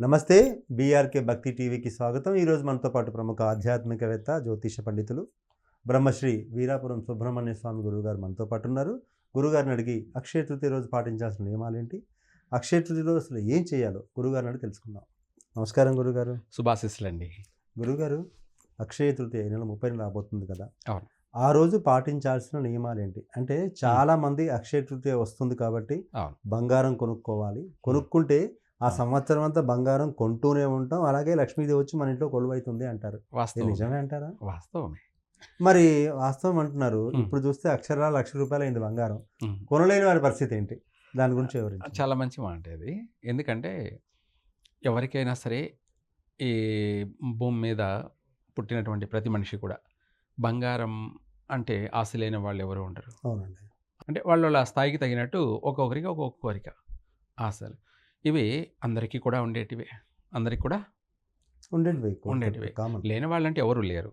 నమస్తే. బీఆర్కే భక్తి టీవీకి స్వాగతం. ఈరోజు మనతో పాటు ప్రముఖ ఆధ్యాత్మికవేత్త, జ్యోతిష పండితులు బ్రహ్మశ్రీ వీరాపురం సుబ్రహ్మణ్య స్వామి గురువుగారు మనతో పాటు ఉన్నారు. గురుగారిని అడిగి అక్షయ తృతీయ రోజు పాటించాల్సిన నియమాలేంటి, అక్షయ తృతీయ రోజు అసలు ఏం చేయాలో గురుగారిని అడిగి తెలుసుకుందాం. నమస్కారం గురుగారు. శుభాశీస్సులండి. గురుగారు, అక్షయ తృతీయ నెల 30 రాబోతుంది కదా, అవును. ఆ రోజు పాటించాల్సిన నియమాలేంటి? అంటే చాలామంది అక్షయ తృతీయ వస్తుంది కాబట్టి అవును. బంగారం కొనుక్కోవాలి, కొనుక్కుంటే ఆ సంవత్సరం అంతా బంగారం కొంటూనే ఉంటాం, అలాగే లక్ష్మీదేవి వచ్చి మన ఇంట్లో కొలువైతుంది అంటారు. ఇది వాస్తవం. నిజమే అంటారా? వాస్తవమే. మరి వాస్తవం అంటున్నారు, ఇప్పుడు చూస్తే అక్షరాల ₹1,00,000 అయింది బంగారం. కొనలేని వారి పరిస్థితి ఏంటి? దాని గురించి వివరించండి. చాలా మంచి మాట అది. ఎందుకంటే ఎవరికైనా సరే ఈ భూమి మీద పుట్టినటువంటి ప్రతి మనిషి కూడా బంగారం అంటే ఆశ లేని వాళ్ళు ఎవరు ఉండరు. అవునండి. అంటే వాళ్ళ స్థాయికి తగినట్టు ఒక్కొక్కరికి ఒక్కొక్క కోరిక, ఆశలు. ఇవి అందరికీ కూడా ఉండేటివే. అందరికి కూడా ఉండేటివే. కామన్. లేని వాళ్ళంటే ఎవరు లేరు.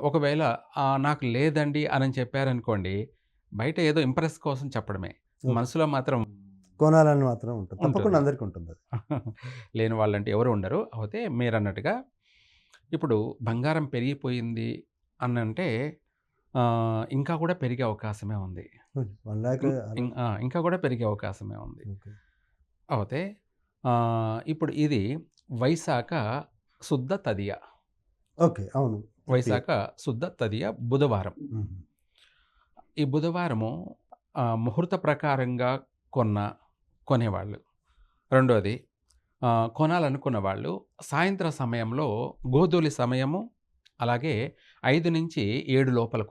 ఒకవేళ నాకు లేదండి అని చెప్పారనుకోండి, బయట ఏదో ఇంప్రెస్ కోసం చెప్పడమే, మనసులో మాత్రం కొనాలని మాత్రం ఉంటుంది. తప్పకుండా అందరికీ ఉంటుంది అది. లేని వాళ్ళంటే ఎవరు ఉండరు. అయితే మీరన్నట్టుగా ఇప్పుడు బంగారం పెరిగిపోయింది అని అంటే ఇంకా కూడా పెరిగే అవకాశమే ఉంది. 1,00,000 ఇంకా కూడా పెరిగే అవకాశమే ఉంది. ఓకే. అయితే ఇప్పుడు ఇది వైశాఖ శుద్ధ తదియ. ఓకే, అవును. వైశాఖ శుద్ధ తదియ బుధవారం. ఈ బుధవారము ముహూర్త ప్రకారంగా కొనేవాళ్ళు. రెండోది కొనాలనుకున్న వాళ్ళు సాయంత్రం సమయంలో గోధూళి సమయము, అలాగే 5 నుంచి 7 లోపల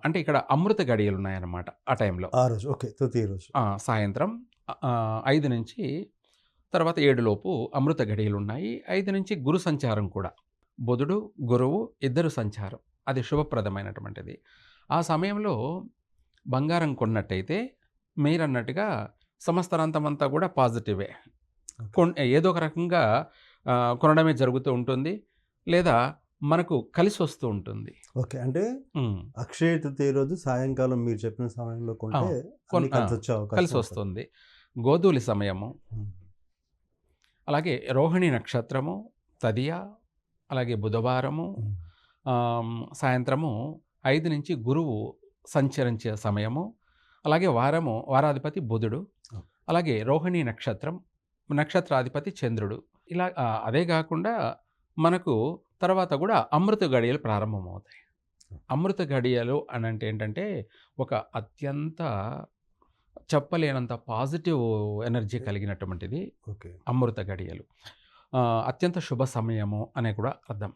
అంటే ఇక్కడ అమృత గడియలు ఉన్నాయన్నమాట ఆ టైంలో. ఆ రోజు ఓకే, తృతీయ రోజు సాయంత్రం 5 నుంచి తర్వాత 7 లోపు అమృత గడియలు ఉన్నాయి. 5 నుంచి గురు సంచారం కూడా, బుధుడు గురువు ఇద్దరు సంచారం, అది శుభప్రదమైనటువంటిది. ఆ సమయంలో బంగారం కొన్నట్టయితే మీరన్నట్టుగా సంవత్సరాంతమంతా కూడా పాజిటివే. ఏదో ఒక రకంగా కొనడమే జరుగుతూ ఉంటుంది, లేదా మనకు కలిసి వస్తూ ఉంటుంది. ఓకే, అంటే అక్షయ తృతీయ రోజు సాయంకాలం మీరు చెప్పిన సమయంలో కొంటే కలిసి వస్తుంది. గోధూళి సమయము, అలాగే రోహిణి నక్షత్రము, తదియ, అలాగే బుధవారము సాయంత్రము 5 నుంచి గురువు సంచరించే సమయము, అలాగే వారాధిపతి బుధుడు, అలాగే రోహిణి నక్షత్రాధిపతి చంద్రుడు. ఇలా అదే కాకుండా మనకు తర్వాత కూడా అమృత గడియలు ప్రారంభమవుతాయి. అమృత గడియలు అని అంటే ఏంటంటే ఒక అత్యంత చెప్పలేనంత పాజిటివ్ ఎనర్జీ కలిగినటువంటిది అమృత గడియలు. అత్యంత శుభ సమయము అనే కూడా అర్థం.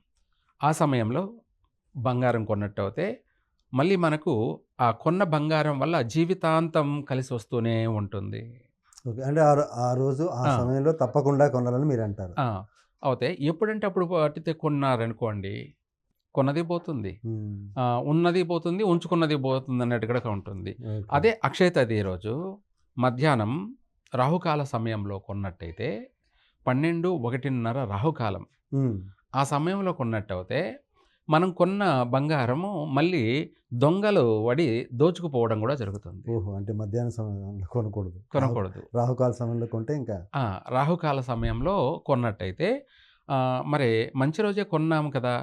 ఆ సమయంలో బంగారం కొన్నట్టు అయితే మళ్ళీ మనకు ఆ కొన్న బంగారం వల్ల జీవితాంతం కలిసి వస్తూనే ఉంటుంది. ఓకే, అంటే ఆ రోజు ఆ సమయంలో తప్పకుండా కొనాలని మీరు అంటారు. అయితే ఎప్పుడంటే అప్పుడు పట్టితే కొన్నారనుకోండి, కొన్నది పోతుంది, ఉన్నది పోతుంది, ఉంచుకున్నది పోతుంది అన్నట్టు కూడా ఉంటుంది. అదే అక్షయ తదియ రోజు మధ్యాహ్నం రాహుకాల సమయంలో కొన్నట్టయితే 12-1:30 రాహుకాలం, ఆ సమయంలో కొన్నట్టు అయితే మనం కొన్న బంగారము మళ్ళీ దొంగలు వడి దోచుకుపోవడం కూడా జరుగుతుంది. ఓహో, అంటే మధ్యాహ్నం సమయంలో కొనకూడదు. రాహుకాల సమయంలో కొంటే ఇంకా రాహుకాల సమయంలో కొన్నట్టయితే మరి మంచి రోజే కొన్నాము కదా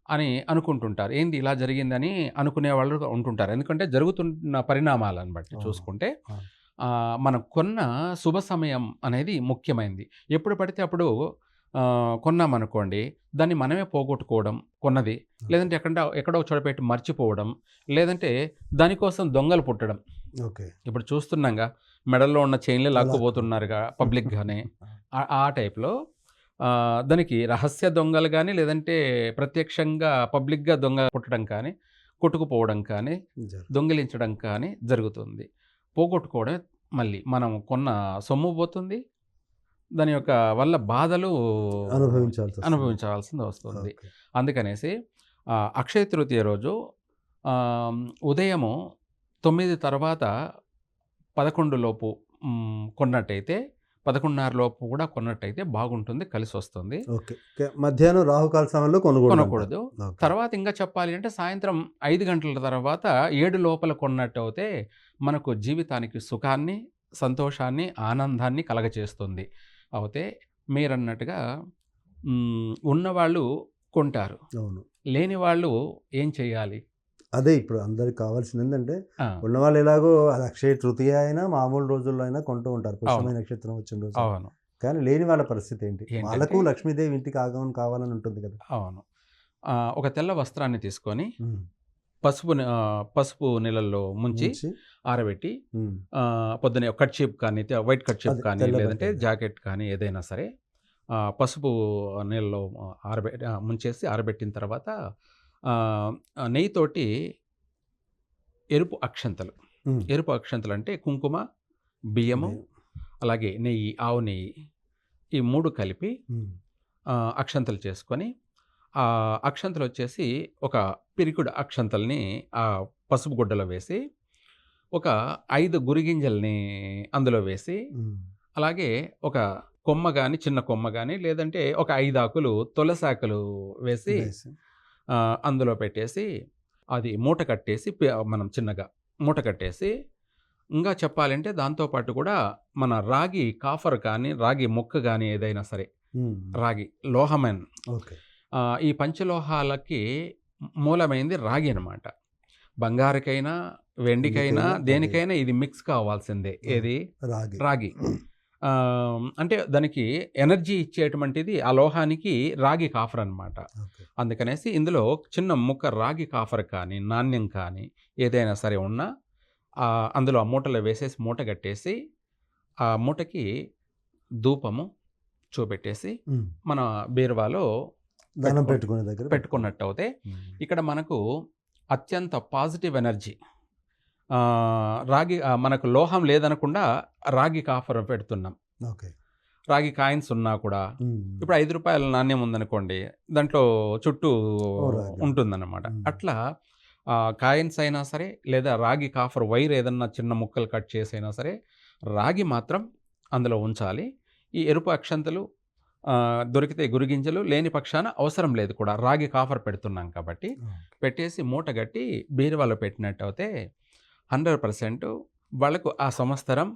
అని అనుకుంటుంటారు. ఏంది ఇలా జరిగిందని అనుకునే వాళ్ళు ఉంటుంటారు. ఎందుకంటే జరుగుతున్న పరిణామాలను బట్టి చూసుకుంటే మనం కొన్న శుభ సమయం అనేది ముఖ్యమైనది. ఎప్పుడు పడితే అప్పుడు కొన్నామనుకోండి, దాన్ని మనమే పోగొట్టుకోవడం కొన్నది, లేదంటే ఎక్కడో చోటపెట్టి మర్చిపోవడం, లేదంటే దానికోసం దొంగలు పుట్టడం. ఓకే, ఇప్పుడు చూస్తున్నాగా మెడల్లో ఉన్న చైన్లే లాక్కుపోతున్నారుగా పబ్లిక్గానే. ఆ టైప్లో దానికి రహస్య దొంగలు కానీ, లేదంటే ప్రత్యక్షంగా పబ్లిక్గా దొంగ పుట్టడం కానీ, కొట్టుకుపోవడం కానీ, దొంగిలించడం కానీ జరుగుతుంది. పోగొట్టుకోవడం, మళ్ళీ మనం కొన్న సొమ్ము పోతుంది, దాని యొక్క వల్ల బాధలు అనుభవించాల్సింది వస్తుంది. అందుకనేసి అక్షయ తృతీయ రోజు ఉదయము 9 తర్వాత 11 లోపు కొన్నట్టయితే, 11:30 లోపు కూడా కొన్నట్టయితే బాగుంటుంది, కలిసి వస్తుంది. మధ్యాహ్నం రాహుకాల సమయంలో కొనకూడదు. తర్వాత ఇంకా చెప్పాలి అంటే సాయంత్రం 5 గంటల తర్వాత 7 లోపల కొన్నట్టు అయితే మనకు జీవితానికి సుఖాన్ని, సంతోషాన్ని, ఆనందాన్ని కలగచేస్తుంది. అయితే మీరన్నట్టుగా ఉన్నవాళ్ళు కొంటారు. అవును. లేని వాళ్ళు ఏం చేయాలి? అదే ఇప్పుడు అందరికి కావాల్సింది ఏంటంటే, ఆ! ఉన్నవాళ్ళు ఎలాగో అది అక్షయ తృతీయ అయినా, మామూలు రోజుల్లో అయినా కొంటూ ఉంటారు. అవును. పుష్యమి నక్షత్రం వచ్చిన రోజు. అవును. కానీ లేని వాళ్ళ పరిస్థితి ఏంటి? ఏంటంటే వాళ్ళకు లక్ష్మీదేవి ఇంటికి ఆగమనం కావాలని ఉంటుంది కదా! అవును. ఒక తెల్ల వస్త్రాన్ని తీసుకొని హ్మ్. పసుపు నీళ్ళల్లో ముంచి ముంచి ఆరబెట్టి హ్మ్. పొద్దున్నే కర్చీఫ్ కానీ, వైట్ కర్చీఫ్ అదే కానీ, తెల్ల బట్ట లేదంటే అదే. జాకెట్ కానీ ఏదైనా సరే పసుపు నీళ్ళలో ముంచేసి ఆరబెట్టిన తర్వాత ఆహ్, నెయ్యితోటి ఎరుపు అక్షంతలు. హ్మ్. ఎరుపు అక్షంతలు అంటే కుంకుమ, బియ్యము, బియ్యం. అలాగే నెయ్యి, ఆవు నెయ్యి ఈ 3 కలిపి హ్మ్. అక్షంతలు చేసుకొని, అక్షంతలొచ్చేసి ఒక పిరికుడు అక్షంతల్ని ఆ పసుపు గుడ్డలో వేసి, ఒక 5 గురిగింజల్ని అందులో వేసి, హ్మ్. అలాగే ఒక కొమ్మ గాని, చిన్న కొమ్మ గాని, లేదంటే ఒక 5 ఆకులు తులసాకులు వేసి వేసి అందులో పెట్టేసి, అది మూట కట్టేసి మనం చిన్నగా మూట కట్టేసి, ఇంగా చెప్పాలంటే దాంతో పాటు కూడా మన రాగి కాఫర్ కానీ, రాగి ముక్క గాని ఏదైనా సరే, హ్మ్. రాగి లోహమైన ఓకే. ఈ పంచలోహాలకి మూలమైంది రాగి అనమాట. బంగారుకైనా, వెండికైనా, వెండికైనా అదే దేనికైనా ఇది మిక్స్ కావాల్సిందే. ఏది? రాగి. రాగి. అంటే దానికి ఎనర్జీ ఇచ్చేటువంటిది ఆ లోహానికి రాగి కాఫర్ అనమాట. ఓకే. అందుకనేసి ఇందులో చిన్న ముక్క రాగి కాఫర్ కానీ, నాణ్యం కానీ ఏదైనా సరే ఉన్నా అందులో ఆ మూటలో వేసేసి మూట కట్టేసి, ఆ మూటకి ధూపము చూపెట్టేసి హ్మ్. మన బీరువాలో దానం పెట్టుకునే దగ్గర పెట్టుకోవాలి. పెట్టుకున్నట్టయితే హ్మ్. ఇక్కడ మనకు అత్యంత పాజిటివ్ ఎనర్జీ మనకు లోహం లేదనకుండా రాగి కాఫర్ పెడుతున్నాం. ఓకే. రాగి కాయిన్స్ ఉన్నా కూడా హ్మ్. ఇప్పుడు రూ. 5 నాణ్యం ఉందనుకోండి. దాంట్లో చుట్టూ ఓ రాగి. ఉంటుందన్నమాట. హ్మ్. అట్లా కాయిన్స్ అయినా సరే, లేదా రాగి కాఫర్ వైర్ ఏదన్నా చిన్న ముక్కలు కట్ చేసైనా సరే, రాగి మాత్రం అందులో ఉంచాలి. ఈ ఎరుపు అక్షంతలు దొరికితే గురిగింజలు, లేని పక్షాన అవసరం లేదు కూడా. రాగి కాఫర్ పెడుతున్నాం కాబట్టి, ఓకే. పెట్టేసి మూట గట్టి బీరువాలో పెట్టినట్టయితే 100% వాళ్ళకు ఆ సంవత్సరం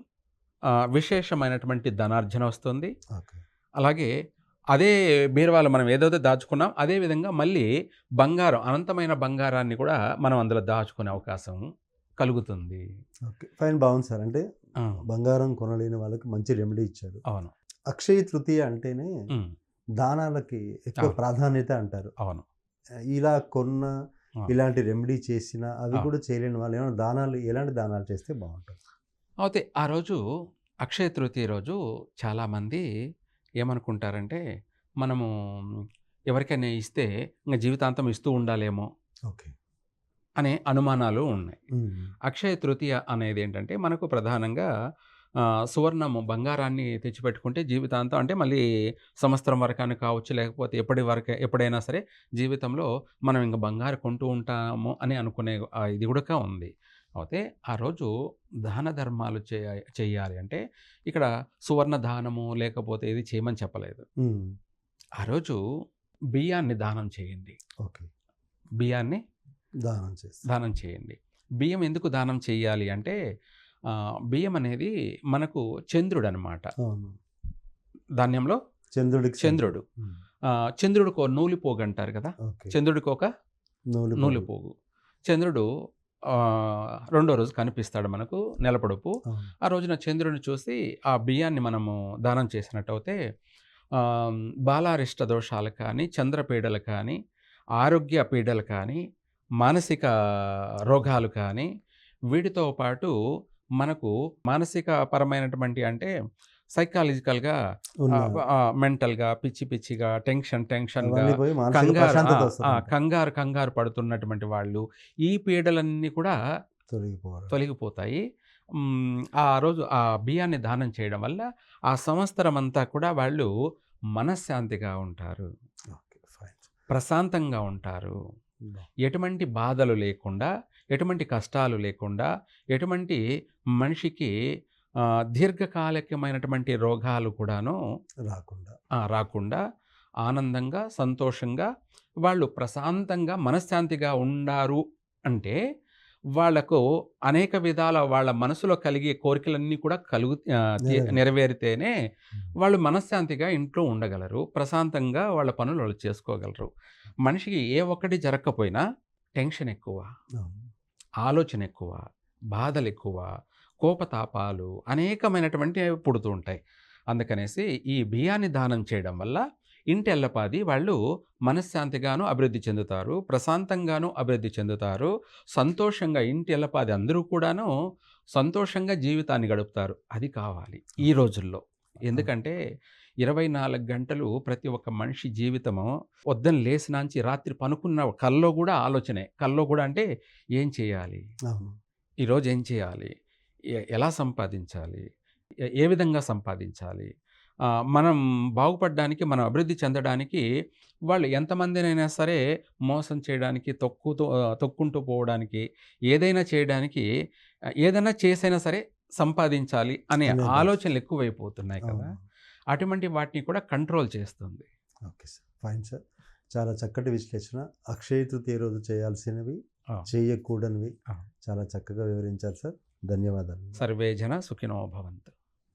విశేషమైనటువంటి ధనార్జన వస్తుంది. ఓకే. అలాగే అదే బీరువాలో మనం ఏదైతే దాచుకున్నాం, అదే విధంగా మళ్ళీ బంగారం, అనంతమైన బంగారాన్ని కూడా మనం అందులో దాచుకునే అవకాశం కలుగుతుంది. ఓకే. ఫైన్ బావుంది సార్. అంటే ఆ! బంగారం కొనలేని వాళ్ళకి మంచి రెమెడీ ఇచ్చారు. అవును. అక్షయ తృతీయ అంటేనే హ్మ్. దానాలకి ఎక్కువ అవును. ప్రాధాన్యత అంటారు. అవును. ఇలా కొన్న ఆ! ఇలాంటి రెమెడీ చేసినా అవి అవును. కూడా చేయలేని వాళ్ళు ఏమైనా దానాలు ఎలాంటి దానాలు చేస్తే బావుంటది? అయితే ఆ రోజు అక్షయ తృతీయ రోజు చాలామంది ఏమనుకుంటారంటే, మనము ఎవరికైనా ఇస్తే ఇంక జీవితాంతం ఇస్తూ ఉండాలేమో ఓకే. అనే అనుమానాలు ఉన్నాయి. హ్మ్. అక్షయ తృతీయ అనేదేంటంటే, మనకు ప్రధానంగా సువర్ణము, బంగారాన్ని తెచ్చిపెట్టుకుంటే జీవితాంతం అంటే మళ్ళీ సంవత్సరం వరకని కావచ్చు, లేకపోతే ఎప్పుడైనా సరే జీవితంలో మనం ఇంక బంగారు కొంటూ ఉంటాము అని అనుకునే ఇది గూడక ఉంది. అయితే ఆ రోజు దాన ధర్మాలు చెయ్యాలి అంటే, ఇక్కడ సువర్ణ దానము లేకపోతే ఇది చేయమని చెప్పలేదు. హ్మ్. ఆ రోజు బియ్యాన్ని దానం చేయండి. ఓకే. బియ్యాన్ని దానం చేసి. దానం చేయండి. బియ్యం ఎందుకు దానం చేయాలి అంటే, బియ్యం అనేది మనకు చంద్రుడనమాట. అవును. ధాన్యంలో చంద్రుడికి చంద్రుడు. హ్మ్. చంద్రుడికో నూలిపోగంటారు కదా! ఓకే. చంద్రుడికొక నూలుపోగు. నూలిపోగు. చంద్రుడు రెండో రోజు కనిపిస్తాడు మనకు నెలపొడుపు. అవును. ఆ రోజున చంద్రుడిని చూసి ఆ బియ్యాన్ని మనము దానం చేసినట్టయితే బాలారిష్ట దోషాలు కానీ, చంద్రపీడలు కానీ, ఆరోగ్య పీడలు కానీ, మానసిక రోగాలు కానీ, వీటితో పాటు మనకు మానసిక పరమైనటువంటి అంటే సైకాలజికల్‌గా ఉన్న మెంటల్‌గా, పిచ్చి పిచ్చిగా, టెన్షన్‌గా, అవన్నీ పోయి మానసిక కంగారు ప్రశాంతత ఆ! వస్తదంట. కంగారు పడుతున్నటువంటి వాళ్ళు, ఈ పీడలన్నీ కూడా తొలగిపోవడం. తొలగిపోతాయి. ఆ రోజు ఆ బియ్యాన్ని దానం చేయడం వల్ల ఆ సంవత్సరమంతా కూడా వాళ్ళు మనశ్శాంతిగా ఉంటారు. ఓకే. ఫైన్. ప్రశాంతంగా ఉంటారు. బా ఎటువంటి బాధలు లేకుండా, ఎటువంటి కష్టాలు లేకుండా, ఎటువంటి మనిషికి దీర్ఘకాలికమైనటువంటి రోగాలు కూడాను రాకుండా. రాకుండా ఆనందంగా, సంతోషంగా వాళ్ళు ప్రశాంతంగా, మనశ్శాంతిగా ఉండారు అంటే, వాళ్లకు అనేక విధాల వాళ్ళ మనసులో కలిగే కోరికలన్నీ కూడా నెరవేరితేనే వాళ్ళు మనశ్శాంతిగా ఇంట్లో ఉండగలరు. ప్రశాంతంగా వాళ్ళ పనులు వాళ్ళు చేసుకోగలరు. మనిషికి ఏ ఒక్కటి జరగకపోయినా టెన్షన్ ఎక్కువ, ఆలోచన ఎక్కువ, బాధలు ఎక్కువ, కోపతాపాలు అనేకమైనటువంటివి పుడుతూ ఉంటాయి. అందుకనేసి ఈ బియ్యాన్ని దానం చేయడం వల్ల ఇంటి ఎల్లపాది వాళ్ళు మనశ్శాంతిగాను అభివృద్ధి చెందుతారు, ప్రశాంతంగాను అభివృద్ధి చెందుతారు, సంతోషంగా ఇంటి ఎల్లపాది అందరూ కూడాను సంతోషంగా జీవితాన్ని గడుపుతారు. అది కావాలి ఈ రోజుల్లో. ఎందుకంటే 24 గంటలు ప్రతి ఒక్క మనిషి జీవితము పొద్దున లేసినాంచి రాత్రి పనుకున్న కల్లో కూడా ఆలోచనే. కల్లో కూడా అంటే ఏం చేయాలి, ఈరోజు ఏం చేయాలి, ఎలా సంపాదించాలి, ఏ విధంగా సంపాదించాలి, మనం బాగుపడడానికి, మనం అభివృద్ధి చెందడానికి వాళ్ళు ఎంతమందినైనా సరే మోసం చేయడానికి, తొక్కుంటూ పోవడానికి, ఏదైనా చేయడానికి, ఏదైనా చేసైనా సరే సంపాదించాలి అనే ఆలోచనలు ఎక్కువైపోతున్నాయి కదా. అటువంటి వాటిని కూడా కంట్రోల్ చేస్తుంది. Okay sir, fine sir. చాలా చక్కటి విశ్లేషణ. అక్షయ తృతీయ రోజు చేయాల్సినవి, చేయకూడనివి చాలా చక్కగా వివరించారు సార్. ధన్యవాదాలు. సర్వే జన సుఖినో భవంతు.